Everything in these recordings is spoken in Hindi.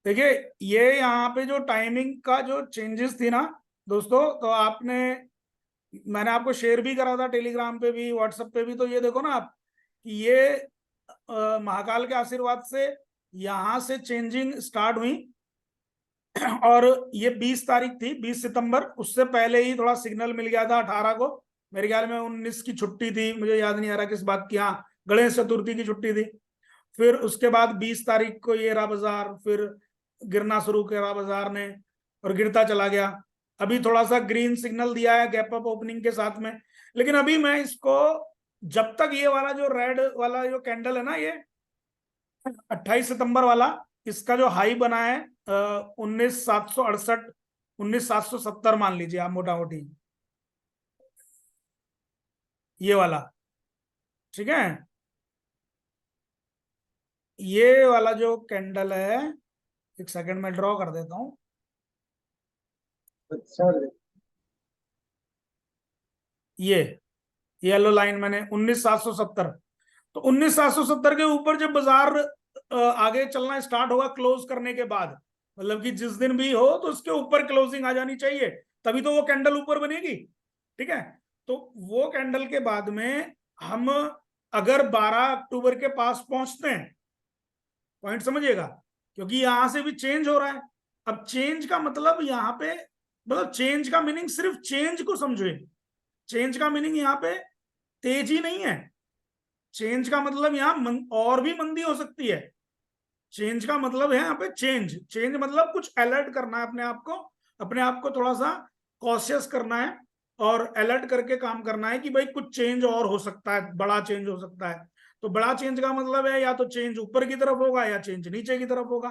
देखिए, ये यहाँ पे जो टाइमिंग का जो चेंजेस थी ना दोस्तों, तो आपने, मैंने आपको शेयर भी करा था टेलीग्राम पे भी, व्हाट्सएप पे भी। तो ये देखो ना आप कि ये महाकाल के आशीर्वाद से यहाँ से चेंजिंग स्टार्ट हुई। और ये 20 तारीख थी, 20 सितंबर। उससे पहले ही थोड़ा सिग्नल मिल गया था 18 को, मेरे ख्याल में 19 की छुट्टी थी, मुझे याद नहीं आ रहा किस बात की, हाँ गणेश चतुर्थी की छुट्टी थी। फिर उसके बाद 20 तारीख को ये रहा बाजार, फिर गिरना शुरू करा बाजार ने, और गिरता चला गया। अभी थोड़ा सा ग्रीन सिग्नल दिया है गैप अप ओपनिंग के साथ में। लेकिन अभी मैं इसको, जब तक ये वाला जो रेड वाला जो कैंडल है ना, ये 28 सितंबर वाला, इसका जो हाई बना है 19,768, 19,770 मान लीजिए आप मोटा मोटी, ये वाला, ठीक है। ये वाला जो कैंडल है, एक सेकंड में ड्रॉ कर देता हूं। अच्छा। ये येलो लाइन मैंने 19,770। तो 19,770 के ऊपर जब बाजार आगे चलना स्टार्ट होगा क्लोज करने के बाद, मतलब कि जिस दिन भी हो तो उसके ऊपर क्लोजिंग आ जानी चाहिए, तभी तो वो कैंडल ऊपर बनेगी, ठीक है। तो वो कैंडल के बाद में हम अगर 12 अक्टूबर के पास पहुंचते हैं, पॉइंट समझिएगा, क्योंकि यहां से भी चेंज हो रहा है। अब चेंज का मतलब यहाँ पे, मतलब चेंज का मीनिंग सिर्फ चेंज को समझे। चेंज का मीनिंग यहाँ पे तेजी नहीं है। चेंज का मतलब यहाँ और भी मंदी हो सकती है। चेंज का मतलब है यहाँ पे चेंज, चेंज मतलब कुछ अलर्ट करना है अपने आप को, अपने आप को थोड़ा सा कॉशियस करना है, और अलर्ट करके काम करना है कि भाई कुछ चेंज और हो सकता है, बड़ा चेंज हो सकता है। तो बड़ा चेंज का मतलब है या तो चेंज ऊपर की तरफ होगा या चेंज नीचे की तरफ होगा।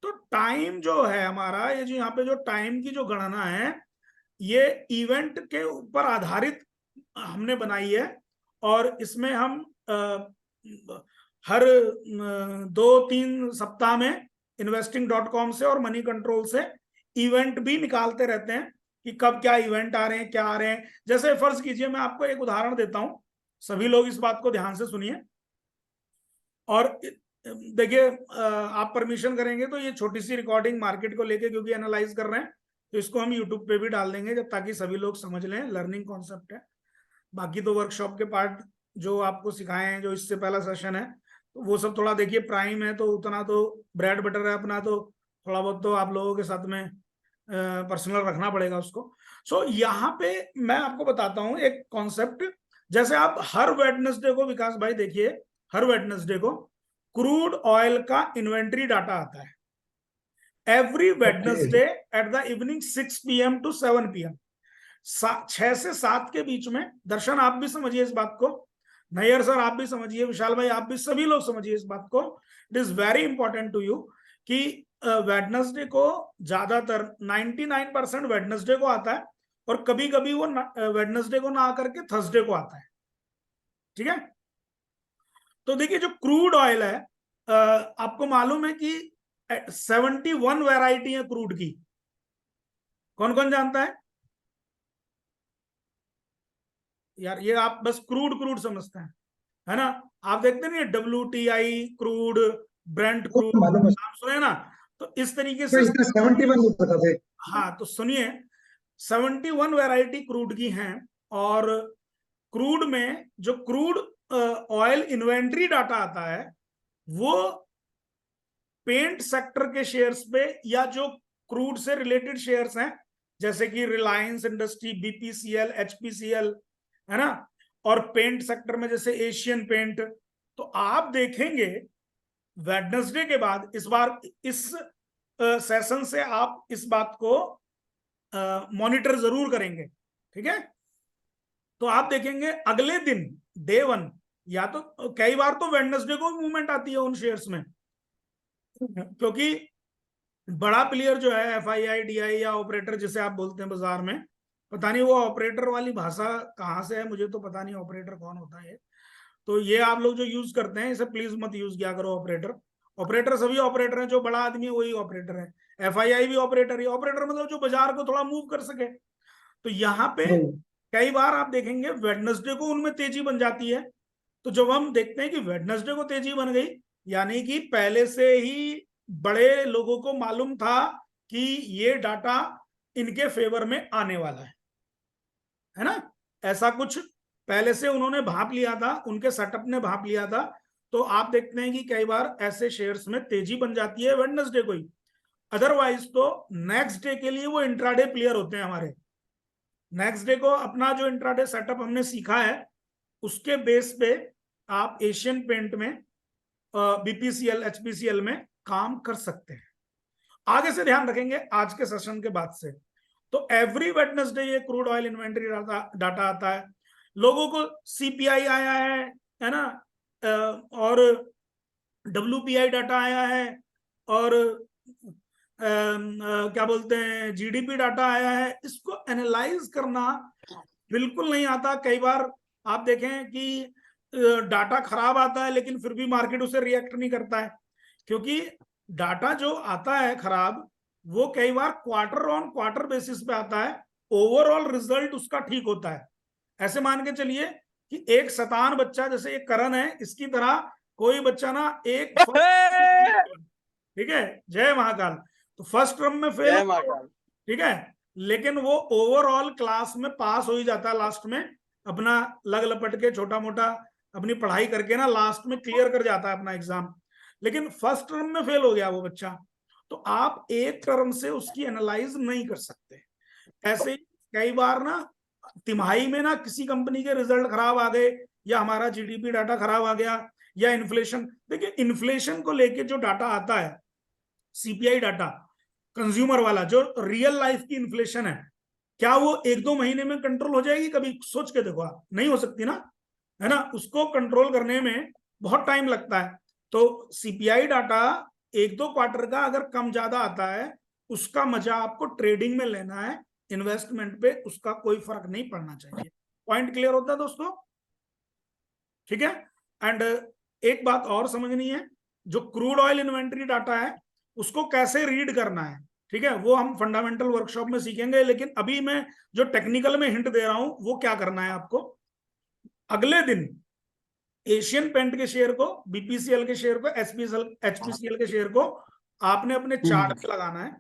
तो टाइम जो है हमारा, ये जो यहाँ पे जो टाइम की जो गणना है, ये इवेंट के ऊपर आधारित हमने बनाई है। और इसमें हम हर 2-3 सप्ताह में investing.com से और मनी कंट्रोल से इवेंट भी निकालते रहते हैं कि कब क्या इवेंट आ रहे हैं, क्या आ रहे हैं। जैसे फर्ज कीजिए, मैं आपको एक उदाहरण देता हूं, सभी लोग इस बात को ध्यान से सुनिए। और देखिए, आप परमिशन करेंगे तो ये छोटी सी रिकॉर्डिंग मार्केट को लेके क्योंकि एनालाइज कर रहे हैं, तो इसको हम यूट्यूब पे भी डाल देंगे, जब ताकि सभी लोग समझ लें, लर्निंग कॉन्सेप्ट है। बाकी तो वर्कशॉप के पार्ट जो आपको सिखाए हैं, जो इससे पहला सेशन है, तो वो सब थोड़ा देखिए, प्राइम है तो उतना तो ब्रेड बटर है अपना, तो थोड़ा बहुत तो आप लोगों के साथ में पर्सनल रखना पड़ेगा उसको। सो यहाँ पे मैं आपको बताता हूँ एक कॉन्सेप्ट। जैसे आप हर वेडनेसडे को, विकास भाई देखिए, हर वेडनेसडे को क्रूड ऑयल का इन्वेंट्री डाटा आता है, every okay. Wednesday at the evening 6 PM to 7 PM, 6 से 7 के बीच में। दर्शन आप भी समझिए इस बात को, नैयर सर आप भी समझिए, विशाल भाई आप भी, सभी लोग समझिए इस बात को। It is very important to you कि वेडनेसडे को ज्यादातर 99% वेडनेसडे को आता है, और कभी कभी वो वेडनेसडे को ना आकर के थर्सडे को आता है, ठीक है। तो देखिए, जो क्रूड ऑयल है, आपको मालूम है कि 71 वैरायटी है क्रूड की। कौन कौन जानता है यार? ये आप बस क्रूड क्रूड समझते हैं, है ना। आप देखते नहीं, WTI क्रूड, ब्रेंट वो क्रूड, तो मालूम है। आप सुने ना। तो इस तरीके तो से, इसका 71 नहीं पता थे। हाँ तो सुनिए, 71 वैरायटी क्रूड की हैं। और क्रूड में जो क्रूड ऑयल इन्वेंट्री डाटा आता है, वो पेंट सेक्टर के शेयर्स पे, या जो क्रूड से रिलेटेड शेयर्स हैं, जैसे कि रिलायंस इंडस्ट्री, BPCL, HPCL, है ना। और पेंट सेक्टर में जैसे एशियन पेंट। तो आप देखेंगे वेडनेसडे के बाद, इस बार इस सेशन से आप इस बात को मॉनिटर जरूर करेंगे, ठीक है। तो आप देखेंगे अगले दिन, डे 1, या तो कई बार तो वेडनेसडे को मूवमेंट आती है उन शेयर्स में, क्योंकि बड़ा प्लेयर जो है, FII, DI या ऑपरेटर जिसे आप बोलते हैं बाजार में, पता नहीं वो ऑपरेटर वाली भाषा कहाँ से है, मुझे तो पता नहीं ऑपरेटर कौन होता है। तो ये आप लोग जो यूज करते हैं, इसे प्लीज मत यूज किया करो ऑपरेटर। ऑपरेटर सभी ऑपरेटर हैं, जो बड़ा आदमी है वही ऑपरेटर है। FII भी ऑपरेटर ही, ऑपरेटर मतलब जो बाजार को थोड़ा मूव कर सके। तो यहाँ पे कई बार आप देखेंगे वेडनेसडे को उनमें तेजी बन जाती है। तो जब हम देखते हैं कि वेडनेसडे को तेजी बन गई, यानी कि पहले से ही बड़े लोगों को मालूम था कि ये डाटा इनके फेवर में आने वाला है ना, ऐसा कुछ पहले से उन्होंने भाप लिया था, उनके सेटअप ने भाप लिया था। तो आप देखते हैं कि कई बार ऐसे शेयर्स में तेजी बन जाती है वेडनेसडे को ही, अदरवाइज तो नेक्स्ट डे के लिए वो इंट्राडे प्लेयर होते हैं हमारे। नेक्स्ट डे को अपना जो इंट्राडे सेटअप हमने सीखा है उसके बेस पे आप एशियन पेंट में, बीपीसीएल, एचपीसीएल में काम कर सकते हैं। आगे से ध्यान रखेंगे आज के सेशन के बाद से। तो एवरी वेडनेसडे ये क्रूड ऑयल इन्वेंट्री डाटा आता है। लोगों को सीपीआई आया है ना, और डब्ल्यूपीआई डाटा आया है, और क्या बोलते हैं जीडीपी डाटा आया है। इसको एनालाइज करना बिल्कुल नहीं आता। कई बार आप देखें कि डाटा खराब आता है लेकिन फिर भी मार्केट उसे रिएक्ट नहीं करता है, क्योंकि डाटा जो आता है खराब वो कई बार क्वार्टर ऑन क्वार्टर बेसिस पे आता है, ओवरऑल रिजल्ट उसका ठीक होता है। ऐसे मान के चलिए कि एक शैतान बच्चा, जैसे एक करण है, इसकी तरह कोई बच्चा ना एक ठीक है, जय महाकाल, तो फर्स्ट टर्म में फेल, ठीक है, लेकिन वो ओवरऑल क्लास में पास हो ही जाता है, लास्ट में अपना लग लपट के छोटा मोटा अपनी पढ़ाई करके ना लास्ट में क्लियर कर जाता है अपना एग्जाम। लेकिन फर्स्ट टर्म में फेल हो गया वो बच्चा, तो आप एक टर्म से उसकी एनालाइज नहीं कर सकते। ऐसे कई बार ना तिमाही में ना किसी कंपनी के रिजल्ट खराब आ गए, या हमारा जीडीपी डाटा खराब आ गया, या इन्फ्लेशन। देखिए इन्फ्लेशन को लेके जो डाटा आता है, सीपीआई डाटा कंज्यूमर वाला, जो रियल लाइफ की इन्फ्लेशन है, क्या वो एक दो महीने में कंट्रोल हो जाएगी? कभी सोच के देखो आप, नहीं हो सकती ना, है ना। उसको कंट्रोल करने में बहुत टाइम लगता है। तो सीपीआई डाटा एक दो क्वार्टर का अगर कम ज्यादा आता है, उसका मजा आपको ट्रेडिंग में लेना है, इन्वेस्टमेंट पे उसका कोई फर्क नहीं पड़ना चाहिए। पॉइंट क्लियर होता है दोस्तों? ठीक है। एंड एक बात और समझनी है, जो क्रूड ऑयल इन्वेंट्री डाटा है उसको कैसे रीड करना है, ठीक है, वो हम फंडामेंटल वर्कशॉप में सीखेंगे। लेकिन अभी मैं जो टेक्निकल में हिंट दे रहा हूं वो क्या करना है आपको, अगले दिन एशियन पेंट के शेयर को, बीपीसीएल के शेयर को, एचपीसीएल के शेयर को आपने अपने चार्ट पे लगाना है।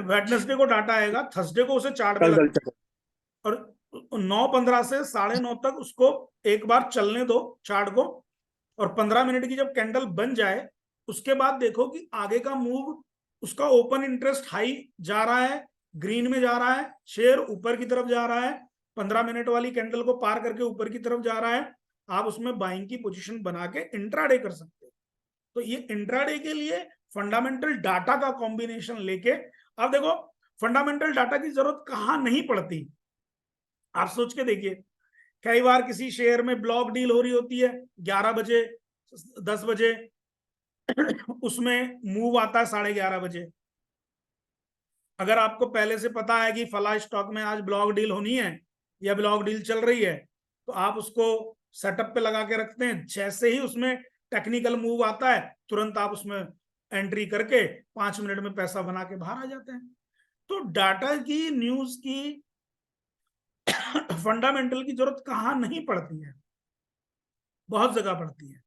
वेडनेसडे को डाटा आएगा, थर्सडे को उसे चार्ट पे लगाना, और 9:15 से 9:30 तक उसको एक बार चलने दो चार्ट को, और 15 मिनट की जब कैंडल बन जाए उसके बाद देखो कि आगे का मूव, उसका ओपन इंटरेस्ट हाई जा रहा है, ग्रीन में जा रहा है, शेयर ऊपर की तरफ जा रहा है, 15 मिनट वाली कैंडल को पार करके ऊपर की तरफ जा रहा है, आप उसमें बाइंग की पोजीशन बना के इंट्राडे कर सकते हो। तो ये इंट्राडे के लिए फंडामेंटल डाटा का कॉम्बिनेशन लेके, आप देखो फंडामेंटल डाटा की जरूरत कहां नहीं पड़ती। आप सोच के देखिए, कई बार किसी शेयर में ब्लॉक डील हो रही होती है 11 बजे 10 बजे, उसमें मूव आता है 11:30 बजे। अगर आपको पहले से पता है कि फला स्टॉक में आज ब्लॉक डील होनी है या ब्लॉक डील चल रही है, तो आप उसको सेटअप पे लगा के रखते हैं। जैसे ही उसमें टेक्निकल मूव आता है तुरंत आप उसमें एंट्री करके 5 मिनट में पैसा बना के बाहर आ जाते हैं। तो डाटा की, न्यूज की, फंडामेंटल की जरूरत कहां नहीं पड़ती है, बहुत जगह पड़ती है।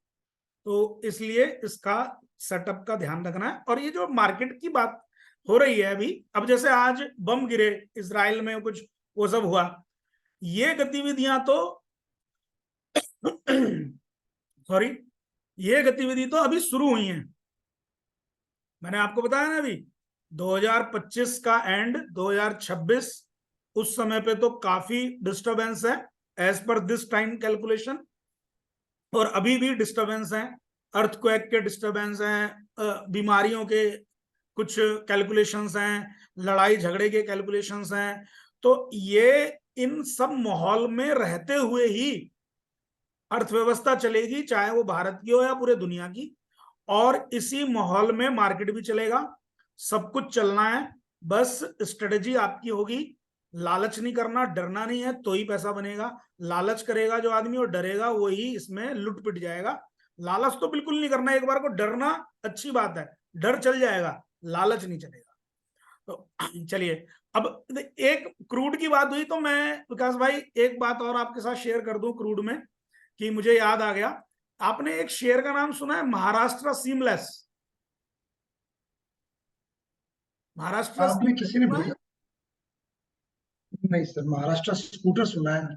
तो इसलिए इसका सेटअप का ध्यान रखना है। और ये जो मार्केट की बात हो रही है अभी, अब जैसे आज बम गिरे इजराइल में, कुछ वो सब हुआ, ये गतिविधियां तो सॉरी, ये गतिविधि तो अभी शुरू हुई हैं। मैंने आपको बताया ना अभी 2025 का एंड 2026, उस समय पे तो काफी डिस्टरबेंस है as per this time calculation, और अभी भी डिस्टरबेंस है, अर्थक्वेक के डिस्टरबेंस हैं, बीमारियों के कुछ कैलकुलेशंस हैं, लड़ाई झगड़े के कैलकुलेशंस हैं। तो ये इन सब माहौल में रहते हुए ही अर्थव्यवस्था चलेगी, चाहे वो भारत की हो या पूरे दुनिया की, और इसी माहौल में मार्केट भी चलेगा। सब कुछ चलना है, बस स्ट्रेटेजी आपकी होगी। लालच नहीं करना, डरना नहीं है, तो ही पैसा बनेगा। लालच करेगा जो आदमी और डरेगा वही इसमें लुट पिट जाएगा। लालच तो बिल्कुल नहीं करना, एक बार को डरना अच्छी बात है, डर चल जाएगा, लालच नहीं चलेगा। तो चलिए, अब एक क्रूड की बात हुई तो मैं विकास भाई एक बात और आपके साथ शेयर कर दूं क्रूड में, कि मुझे याद आ गया, आपने एक शेयर का नाम सुना है, महाराष्ट्र सीमलेस? महाराष्ट्र आपने किसी ने सुना है? भेजा? नहीं सर, महाराष्ट्र स्कूटर सुना है।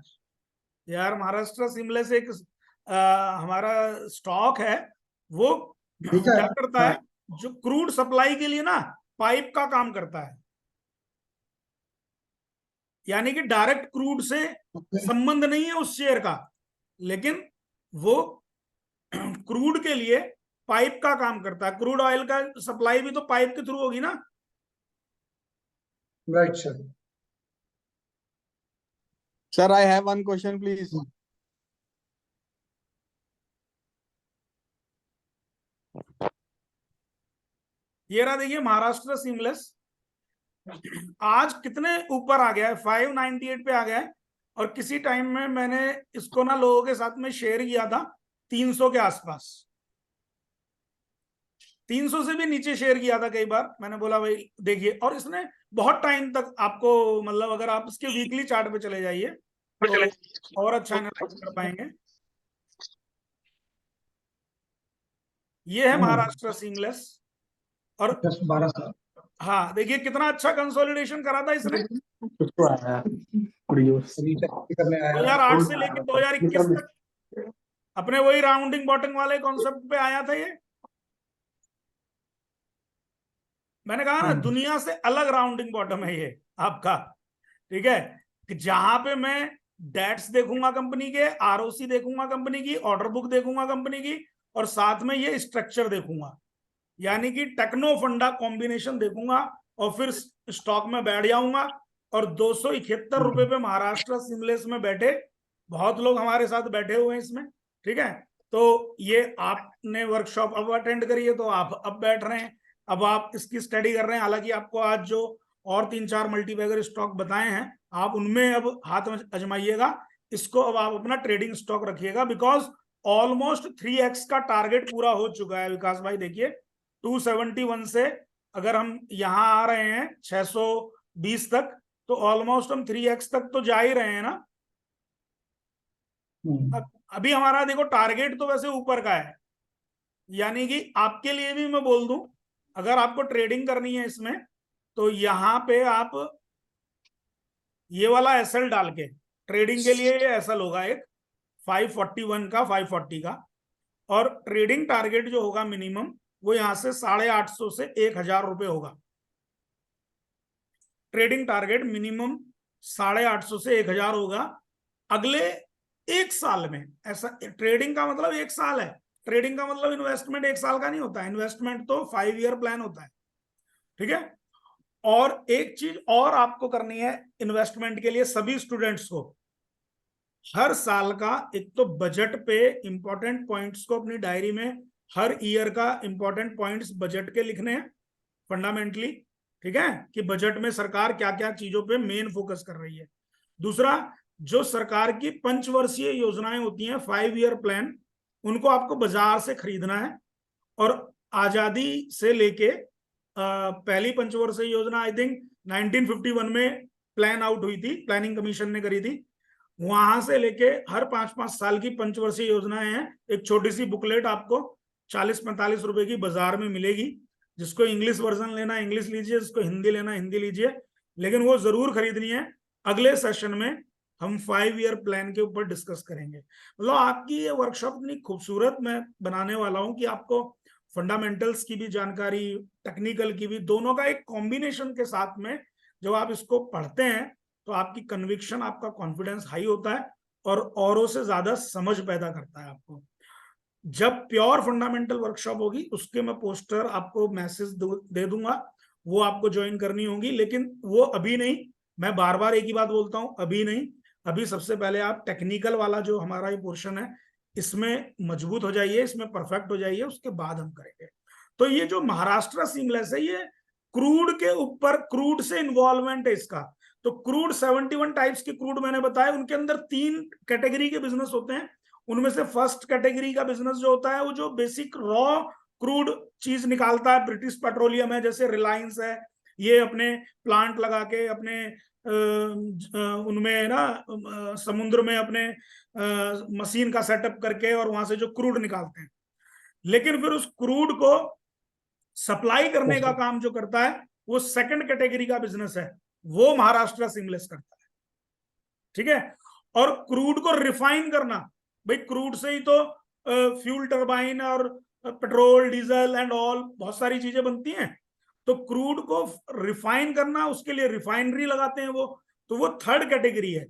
यार महाराष्ट्र सीमलेस एक हमारा स्टॉक है, वो ठीक है। क्या करता हाँ। है, जो क्रूड सप्लाई के लिए ना पाइप का काम करता है, यानी कि डायरेक्ट क्रूड से ओके। संबंध नहीं है उस शेयर का, लेकिन वो क्रूड के लिए पाइप का काम करता है। क्रूड ऑयल का सप्लाई भी तो पाइप के थ्रू होगी ना। Right sir. Sir, I have one question, please. ये रहा, देखिए महाराष्ट्र सीमलेस आज कितने ऊपर आ गया है, 598 पे आ गया है। और किसी टाइम में मैंने इसको ना लोगों के साथ में शेयर किया था 300 के आसपास, 300 से भी नीचे शेयर किया था कई बार। मैंने बोला भाई देखिए, और इसने बहुत टाइम तक आपको, मतलब अगर आप इसके वीकली चार्ट पे चले जाइए तो और अच्छा एनालाइज कर पाएंगे। ये है महाराष्ट्र सीमलेस। और 10-12 साल। हाँ देखिए कितना अच्छा कंसोलिडेशन करा था इसने, रीटेक करने आया 2008 से लेकर 2021 तक अपने वही राउंडिंग बॉटम वाले कॉन्सेप्ट पे आया था ये। मैंने कहा ना दुनिया से अलग राउंडिंग बॉटम है ये आपका, ठीक है, कि जहां पे मैं डेट्स देखूंगा कंपनी के, आरओसी देखूंगा कंपनी की, ऑर्डर बुक देखूंगा कंपनी की, और साथ में ये स्ट्रक्चर देखूंगा, यानी कि टेक्नो फंडा कॉम्बिनेशन देखूंगा, और फिर स्टॉक में बैठ जाऊंगा। और 271 रुपए पे महाराष्ट्र सिमलेस में बैठे बहुत लोग हमारे साथ बैठे हुए हैं इसमें, ठीक है। तो ये आपने वर्कशॉप अब अटेंड करी है, तो आप अब बैठ रहे हैं, अब आप इसकी स्टडी कर रहे हैं। हालांकि आपको आज जो और 3-4 मल्टीबैगर स्टॉक बताए हैं, आप उनमें अब हाथ में अजमाइएगा इसको। अब आप अपना ट्रेडिंग स्टॉक रखिएगा, बिकॉज ऑलमोस्ट 3x का टारगेट पूरा हो चुका है विकास भाई। देखिए 271 से अगर हम यहां आ रहे हैं 620 तक, तो ऑलमोस्ट हम 3x तक तो जा ही रहे हैं ना। अभी हमारा देखो टारगेट तो वैसे ऊपर का है, यानी कि आपके लिए भी मैं बोल दूं, अगर आपको ट्रेडिंग करनी है इसमें, तो यहां पे आप ये वाला एसएल डाल के ट्रेडिंग के लिए, ये एसएल होगा एक 541 का, 540 का, और ट्रेडिंग टारगेट जो होगा मिनिमम वो यहां से 850 से 1000 रुपए होगा। ट्रेडिंग टारगेट मिनिमम 850 से 1000 होगा अगले एक साल में। ऐसा ट्रेडिंग का मतलब एक साल है, ट्रेडिंग का मतलब इन्वेस्टमेंट एक साल का नहीं होता है, इन्वेस्टमेंट तो 5 ईयर प्लान होता है, ठीक है। और एक चीज और आपको करनी है इन्वेस्टमेंट के लिए, सभी स्टूडेंट्स को हर साल का एक तो बजट पे इंपॉर्टेंट पॉइंट्स को अपनी डायरी में हर ईयर का इंपॉर्टेंट पॉइंट्स बजट के लिखने हैं फंडामेंटली, ठीक है, कि बजट में सरकार क्या क्या चीजों पे मेन फोकस कर रही है। दूसरा, जो सरकार की पंचवर्षीय योजनाएं होती हैं 5 ईयर प्लान, उनको आपको बाजार से खरीदना है। और आजादी से लेके पहली पंचवर्षीय योजना आई थिंक 1951 में प्लान आउट हुई थी, प्लानिंग कमीशन ने करी थी। वहां से लेके हर 5-5 साल की पंचवर्षीय योजनाएं हैं। एक छोटी सी बुकलेट आपको 40-45 रुपए की बाजार में मिलेगी। जिसको इंग्लिश वर्जन लेना इंग्लिश लीजिए, जिसको हिंदी लेना हिंदी लीजिए, लेकिन वो जरूर खरीदनी है। अगले सेशन में हम 5 ईयर प्लान के ऊपर डिस्कस करेंगे। मतलब आपकी ये वर्कशॉप इतनी खूबसूरत मैं बनाने वाला हूं कि आपको फंडामेंटल्स की भी जानकारी, टेक्निकल की भी, दोनों का एक कॉम्बिनेशन के साथ में जब आप इसको पढ़ते हैं तो आपकी कन्विक्शन, आपका कॉन्फिडेंस हाई होता है और औरों से ज्यादा समझ पैदा करता है आपको। जब प्योर फंडामेंटल वर्कशॉप होगी उसके मैं पोस्टर आपको मैसेज दे दूंगा, वो आपको ज्वाइन करनी होगी, लेकिन वो अभी नहीं। मैं बार बार एक ही बात बोलता हूं, अभी नहीं। अभी सबसे पहले आप टेक्निकल वाला जो हमारा ये पोर्शन है इसमें मजबूत हो जाइए, इसमें परफेक्ट हो जाइए, उसके बाद हम करेंगे। तो ये जो महाराष्ट्र सीमलेस है, ये क्रूड के ऊपर, क्रूड से इन्वॉल्वमेंट है इसका। तो क्रूड 71 टाइप्स के क्रूड मैंने बताया, उनके अंदर 3 कैटेगरी के बिजनेस होते हैं। उनमें से फर्स्ट कैटेगरी का बिजनेस जो होता है वो जो बेसिक रॉ क्रूड चीज निकालता है, ब्रिटिश पेट्रोलियम है, जैसे रिलायंस है, ये अपने प्लांट लगा के अपने उनमें ना समुद्र में अपने मशीन का सेटअप करके और वहां से जो क्रूड निकालते हैं। लेकिन फिर उस क्रूड को सप्लाई करने का काम जो करता है वो सेकंड कैटेगरी का बिजनेस है, वो महाराष्ट्र सीमलेस करता है। ठीक है। और क्रूड को रिफाइन करना, भाई क्रूड से ही तो फ्यूल टरबाइन और पेट्रोल डीजल एंड ऑल बहुत सारी चीजें बनती हैं, तो क्रूड को रिफाइन करना, उसके लिए रिफाइनरी लगाते हैं वो, तो वो थर्ड कैटेगरी है।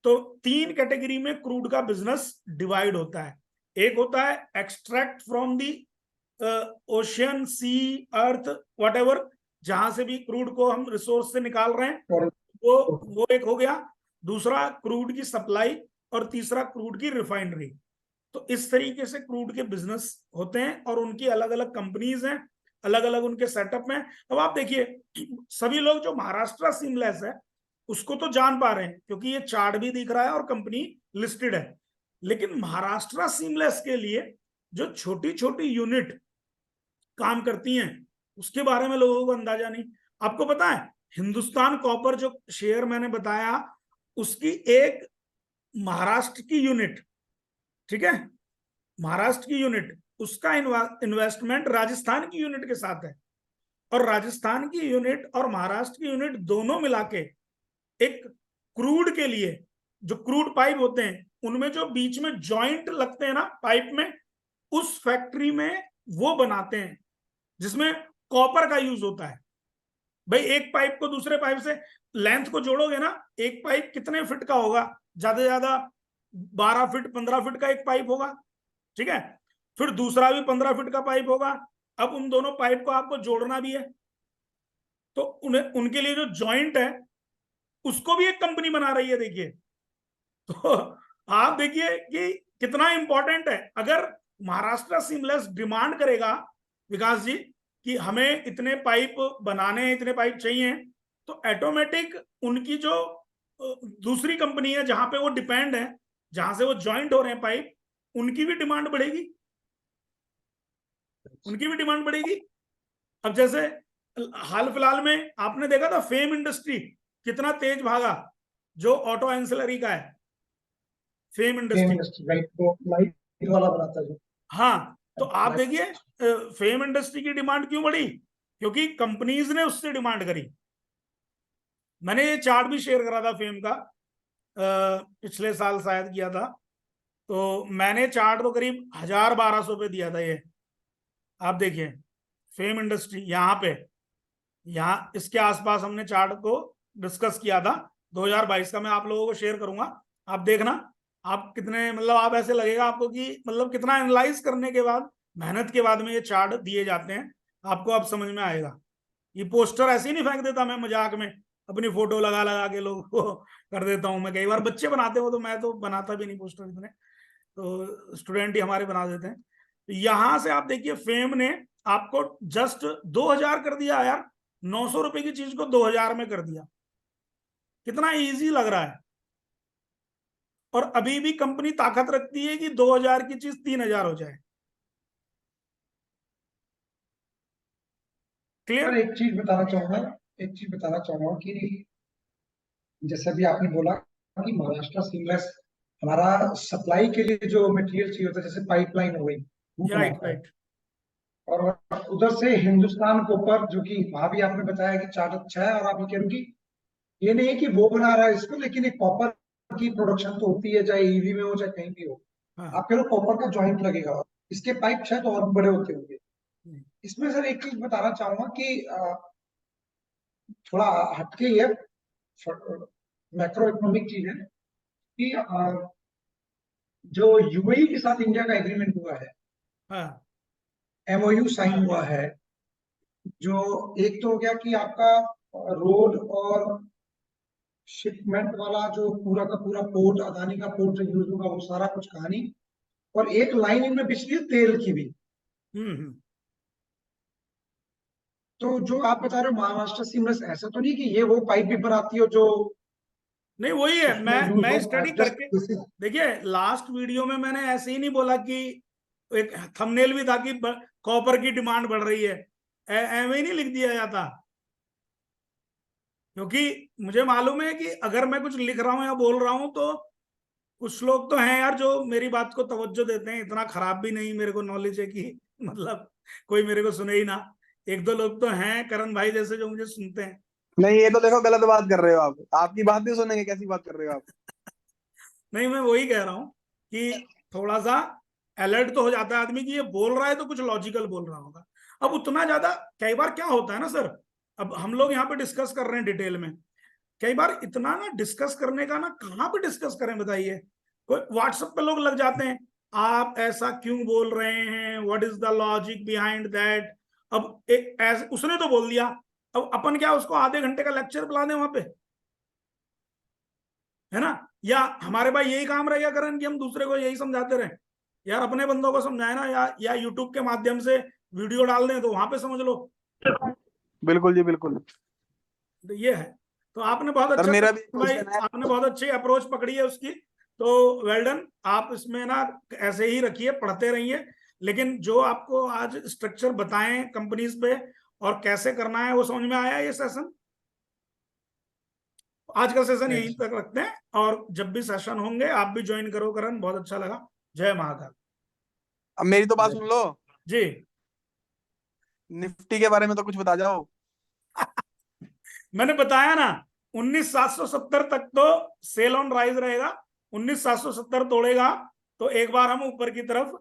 तो 3 कैटेगरी में क्रूड का बिजनेस डिवाइड होता है। एक होता है extract from the ocean, sea, earth, whatever, जहां से भी क्रूड को हम रिसोर्स से निकाल रहे हैं, और वो एक हो गया। दूसरा क्रूड की सप्लाई, और तीसरा क्रूड की रिफाइनरी। तो इस तरीके से क्रूड के बिजनेस होते हैं और उनकी अलग अलग कंपनीज हैं, अलग अलग उनके सेटअप में। अब आप देखिए सभी लोग जो महाराष्ट्र सीमलेस है उसको तो जान पा रहे हैं क्योंकि ये चार्ट भी दिख रहा है और कंपनी लिस्टेड है, लेकिन महाराष्ट्र सीमलेस के लिए जो छोटी छोटी यूनिट काम करती हैं उसके बारे में लोगों को अंदाजा नहीं। आपको पता है हिंदुस्तान कॉपर जो शेयर मैंने बताया, उसकी एक महाराष्ट्र की यूनिट, ठीक है, महाराष्ट्र की यूनिट, उसका इन्वेस्टमेंट राजस्थान की यूनिट के साथ है, और राजस्थान की यूनिट और महाराष्ट्र की यूनिट दोनों मिला के एक क्रूड के लिए, जो क्रूड पाइप होते हैं उनमें जो बीच में जॉइंट लगते हैं ना पाइप में, उस फैक्ट्री में वो बनाते हैं जिसमें कॉपर का यूज होता है। भाई एक पाइप को दूसरे पाइप से लेंथ को जोड़ोगे ना, एक पाइप कितने फीट का होगा, ज्यादा से ज्यादा 12 फीट 15 फीट का एक पाइप होगा, ठीक है, फिर दूसरा भी 15 फीट का पाइप होगा। अब उन दोनों पाइप को आपको जोड़ना भी है, तो उन्हें उनके लिए जो जॉइंट है उसको भी एक कंपनी बना रही है। देखिए, तो आप देखिए कि कितना इंपॉर्टेंट है। अगर महाराष्ट्र सीमलेस डिमांड करेगा विकास जी कि हमें इतने पाइप बनाने हैं, इतने पाइप चाहिए, तो ऑटोमेटिक उनकी जो दूसरी कंपनी है जहां पे वो डिपेंड है, जहां से वो ज्वाइंट हो रहे हैं पाइप, उनकी भी डिमांड बढ़ेगी, उनकी भी डिमांड बढ़ेगी। अब जैसे हाल फिलहाल में आपने देखा था फेम इंडस्ट्री कितना तेज भागा, जो ऑटो एंसिलरी का है, फेम इंडस्ट्री। लाइट को लाइट वाला बनाता है। हाँ, तो आप देखिए फेम इंडस्ट्री की डिमांड क्यों बढ़ी, क्योंकि कंपनीज ने उससे डिमांड करी। मैंने ये चार्ट भी शेयर करा था फेम का, पिछले साल शायद किया था, तो मैंने चार्ट तो करीब 1000-1200 पे दिया था ये। आप देखिए फेम इंडस्ट्री यहाँ पे, यहाँ इसके आसपास हमने चार्ट को डिस्कस किया था 2022 का। मैं आप लोगों को शेयर करूंगा, आप देखना, आप कितने मतलब आप ऐसे लगेगा आपको कि मतलब कितना एनालाइज करने के बाद, मेहनत के बाद में ये चार्ट दिए जाते हैं, आपको अब समझ में आएगा। ये पोस्टर ऐसे ही नहीं फेंक देता मैं मजाक में, अपनी फोटो लगा लगा के लोगों को कर देता हूँ मैं। कई बार बच्चे बनाते हो, तो मैं तो बनाता भी नहीं पोस्टर इतने, तो स्टूडेंट ही हमारे बना देते हैं। तो यहां से आप देखिए फेम ने आपको जस्ट 2000 कर दिया यार, 900 रुपए की चीज को 2000 में कर दिया, कितना इजी लग रहा है। और अभी भी कंपनी ताकत रखती है कि 2000 की चीज 3000 हो जाए। क्लियर? एक चीज बताना चाहूंगा, एक चीज बताना चाहूंगा कि जैसे भी आपने बोला कि महाराष्ट्र सीमलेस हमारा सप्लाई के लिए जो मटेरियल चाहिए होता है, जैसे पाइपलाइन हो गई, वो राइट बनाता है। राइट। और उधर से हिंदुस्तान कॉपर, जो कि वहां भी आपने बताया कि चार्ट अच्छा है, और आप ये कह रहे हो कि ये नहीं है कि वो बना रहा है इसको, लेकिन एक कॉपर की प्रोडक्शन तो होती है, चाहे ईवी में हो चाहे कहीं भी हो। हाँ। आप कह रहे हो कॉपर का जॉइंट लगेगा, इसके पाइप शायद और भी बड़े होते होंगे। हम्म। इसमें सर एक चीज बताना चाहूंगा कि थोड़ा हटके ही है, मैक्रो इकोनॉमिक चीज है कि जो यूएई के साथ इंडिया का एग्रीमेंट हुआ है, हाँ। एमओयू साइन हुआ है, जो एक तो हो गया कि आपका रोड और शिपमेंट वाला जो पूरा का पूरा पोर्ट, अदानी का पोर्ट जो यूज होगा, वो सारा कुछ कहानी, और एक लाइन इनमें बिछली है तेल की भी। हम्म। तो जो आप बता रहे हो महाराष्ट्र सीमलेस, ऐसा तो नहीं कि ये वो पाइप भी बनाती हो जो नहीं वही है, उसमें यूज मैं हो स्टडी करके, जस्ट। देखिए लास्ट वीडियो में मैंने ऐसे ही नहीं बोला कि एक थंबनेल भी था कि कॉपर की डिमांड बढ़ रही है, ऐਵੇਂ ही नहीं लिख दिया जाता, क्योंकि मुझे मालूम है कि अगर मैं कुछ लिख रहा हूं या बोल रहा हूं तो कुछ लोग तो हैं यार जो मेरी बात को तवज्जो देते हैं। इतना खराब भी नहीं मेरे को नॉलेज है कि मतलब कोई मेरे को सुने ही ना, एक दो लोग तो हैं करण भाई जैसे जो मुझे सुनते हैं। नहीं, ये तो देखो गलत बात कर रहे हो आप। आपकी बात नहीं सुनेंगे, कैसी बात कर रहे हो आप? नहीं, मैं वही कह रहा हूं कि थोड़ा सा अलर्ट तो हो जाता है आदमी कि ये बोल रहा है तो कुछ लॉजिकल बोल रहा होगा। अब उतना ज्यादा कई बार क्या होता है ना सर, अब हम लोग यहाँ पे डिस्कस कर रहे हैं डिटेल में, कई बार इतना ना डिस्कस करने का ना कहाँ पे डिस्कस करें बताइए। कोई व्हाट्सएप पे लोग लग जाते हैं, आप ऐसा क्यों बोल रहे हैं, what is the logic behind that. अब एक ऐसे उसने तो बोल दिया, अब अपन क्या उसको आधे घंटे का लेक्चर पिला दें वहां पे, है ना। या हमारे भाई यही काम रह गया करण कि हम दूसरे को यही समझाते रहे, यार अपने बंदों को समझाए ना, या यूट्यूब के माध्यम से वीडियो डाल दें तो वहां पे समझ लो। बिल्कुल जी, बिल्कुल। तो ये है। तो आपने बहुत सर अच्छा मेरा भी भाई, क्वेश्चन है। आपने बहुत अच्छी अप्रोच पकड़ी है उसकी, तो वेल डन। आप इसमें ना ऐसे ही रखिए, पढ़ते रहिए, लेकिन जो आपको आज स्ट्रक्चर बताएं कंपनीज पे और कैसे करना है वो समझ में आया ये सेशन। आज का सेशन यहीं तक रखते हैं, और जब भी सेशन होंगे आप भी ज्वाइन करो करण, बहुत अच्छा लगा। जय महाकाल। अब मेरी तो बात सुन लो। जी। निफ्टी के बारे में तो कुछ बता जाओ। मैंने बताया ना, 19,770 तक तो सेल ऑन राइज रहेगा। 19,770 तोड़ेगा तो एक बार हम ऊपर की तरफ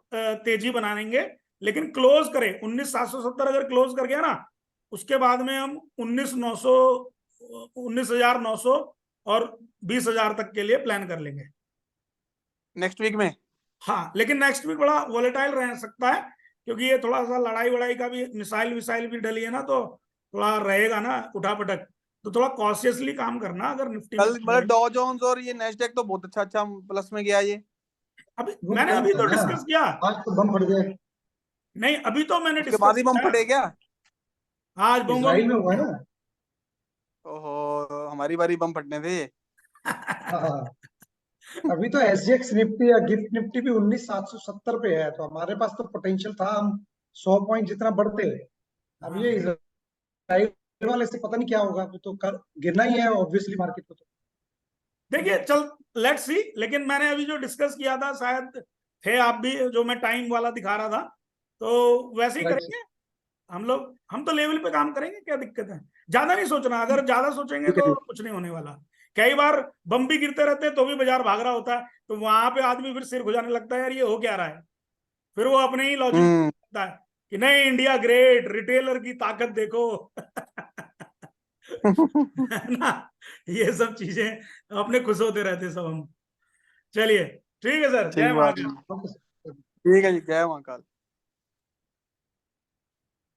तेजी बनाएंगे, लेकिन क्लोज करें 19,770 अगर क्लोज कर गया ना, उसके बाद में हम 19,900, 19,900 और 20,000 तक के लिए प्लान कर लेंगे नेक्स्ट वीक में। हाँ, लेकिन नेक्स्ट वीक बड़ा वॉलेटाइल रह सकता है, क्योंकि ये थोड़ा सा लड़ाई वड़ाई का भी, मिसाइल विसाइल भी डली है ना, तो थोड़ा रहेगा ना उठापटक। तो थोड़ा कॉशियसली काम करना अगर निफ्टी में कल मतलब डॉ जोन्स और ये नेस्डेक तो बहुत अच्छा अच्छा प्लस में गया ये। अभी वो मैंने कल अभी था तो ना, डिस्कस किया। आज तो बम फट गए। नहीं, अभी तो मैंने उसके बाद डिस्कस ही बम किया। फटे क्या? आज बम बम इसराइल में हुआ है ना। ओहो, हमारी बारी बम फटने थे। हाँ, अभी तो एसजीएक्स निफ्टी या गिफ्ट निफ्टी भी 19,770 पे है, तो हमारे पास तो पोटेंशियल था, हम 100 पॉइंट जितना बढ़ते। अब हाँ, ये इसराइल वाले से पता नहीं क्या होगा, वो तो गिरना ही है ऑब्वियसली मार्केट को तो। देखिए चल, लेट्स सी। लेकिन मैंने अभी जो डिस्कस किया था, शायद थे आप भी, जो मैं टाइम वाला दिखा रहा था, तो वैसे ही राइट। करेंगे हम लोग। हम तो लेवल पे काम करेंगे, क्या दिक्कत है। ज्यादा नहीं सोचना, अगर ज्यादा सोचेंगे ठीक है तो जी। कुछ नहीं होने वाला। कई बार बम भी गिरते रहते हैं तो भी बाजार भाग रहा होता है, तो वहां पे आदमी फिर सिर खुजाने लगता है, यार ये हो क्या रहा है। फिर वो अपने ही लॉजिक हम्म। लगता है कि नहीं, इंडिया ग्रेट, रिटेलर की ताकत देखो। है ना, ये सब चीजें अपने खुश होते रहते सब हम। चलिए, ठीक है सर, जय ठीक बात है। महाकाल। ओके। ठीक है जी, जय महाकाल।